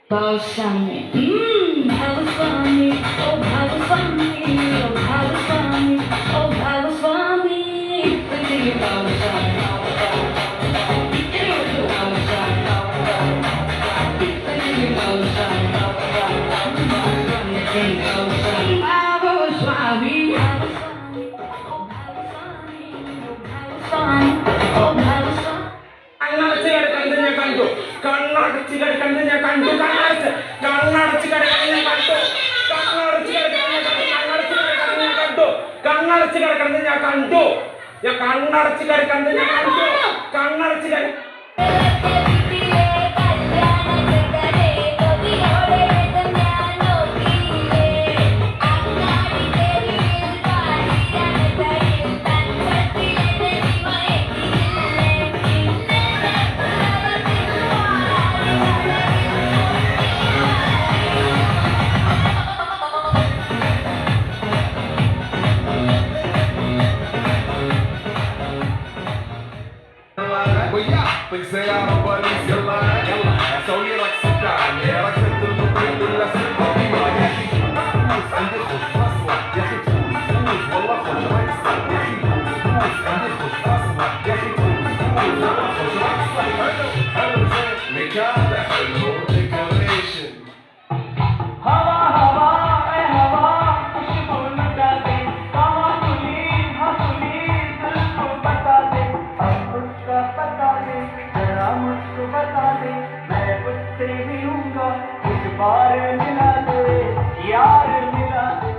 Balsami, Bhalaswami, oh Bhalaswami, oh Bhalaswami, oh Bhalaswami. Continue Bhalaswami, continue Bhalaswami, continue Bhalaswami, Bhalaswami, oh Bhalaswami. കണ്ണടച്ച് കിടക്കുന്നത് ഞാൻ കണ്ടു കണ്ണടച്ച് കിടക്കുന്നത് ഞാൻ കണ്ടു കണ്ണടച്ച് കിടക്കുന്നത് ഞാൻ കണ്ടു ഞാൻ കണ്ണടച്ച് കിടക്കുന്നത് ഞാൻ കണ്ടു കണ്ണടച്ച് കിട Pensei a polícia lá, só ia lá que se dá, ela que tudo no peito e lá se pode mais. Ande faço lá, deixa tudo, vou lá fora, vai sair. Ande faço lá, deixa tudo, vou lá fora, vai sair. Hello, me cada hello decoration. हवा हवा ए हवा खुशबू लगा दे हवा सुनी दिल को बता दे अब उसका पता दे जरा मुझको बता दे मैं उससे मिलूंगा कुछ बार मिला दे यार मिला दे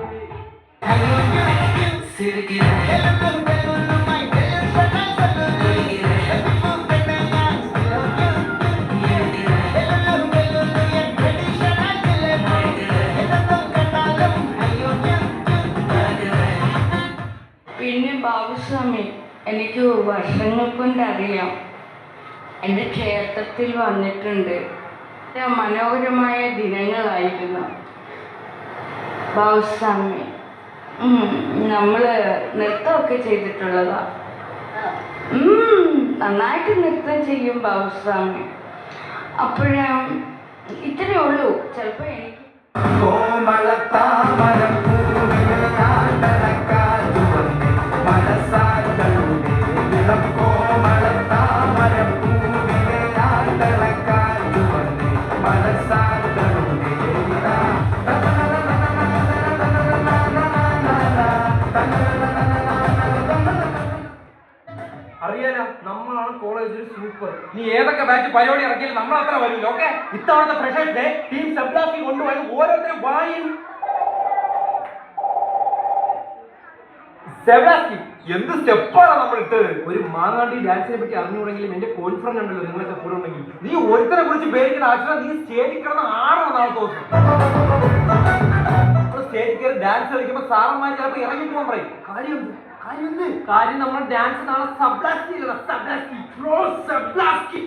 सिर गिरा പിന്നെ ബാബുസ്വാമി എനിക്ക് വർഷങ്ങൾ കൊണ്ടറിയാം. എൻ്റെ ക്ഷേത്രത്തിൽ വന്നിട്ടുണ്ട്. മനോഹരമായ ദിനങ്ങളായിരുന്നു ബാബുസ്വാമി. നമ്മൾ നൃത്തമൊക്കെ ചെയ്തിട്ടുള്ളതാ. നന്നായിട്ട് നൃത്തം ചെയ്യും ബാബുസ്വാമി. അപ്പോഴും ഇത്രയേ ഉള്ളൂ. ചിലപ്പോൾ എനിക്ക് അറിയാലോ നമ്മളാണ് കോളേജിൽ സൂപ്പർ. നീ ഏതൊക്കെ ബാച്ച് പരിപാടി ഇറക്കിയാലും നമ്മൾ അത്ര വരില്ല. ഓക്കെ, ഇത്തവണത്തെ ഫ്രഷേഴ്സ് ഡേ ടീം സബ്ലാക്കി കൊണ്ടുപോയി ഓരോരുത്തരും വായും എന്ത് സ്റ്റെപ്പാണ് നമ്മൾ ഇട്ടത്. ഒരു മാങ്ങാണ്ടി ഡാൻസിനെ പറ്റി അറിഞ്ഞുകൂടെങ്കിലും എന്റെ കോൺഫിഡൻസ് ഉണ്ടല്ലോ നിങ്ങളൊക്കെ കൂടെ ഉണ്ടെങ്കിൽ. നീ ഒരുത്തരെ കുറിച്ച് പേടിക്കുന്ന ആവശ്യം നീ സ്റ്റേജിൽ കിടന്ന് ആടണം നാളെ ദിവസം. സ്റ്റേജിൽ കയറി ഡാൻസ് കളിക്കുമ്പോൾ സാറന്മാർ ചിലപ്പോൾ ഇറങ്ങി പോകാൻ പറയും. കാര്യം നമ്മൾ ഡാൻസ് നാളെ സബ്ലാസ്റ്റി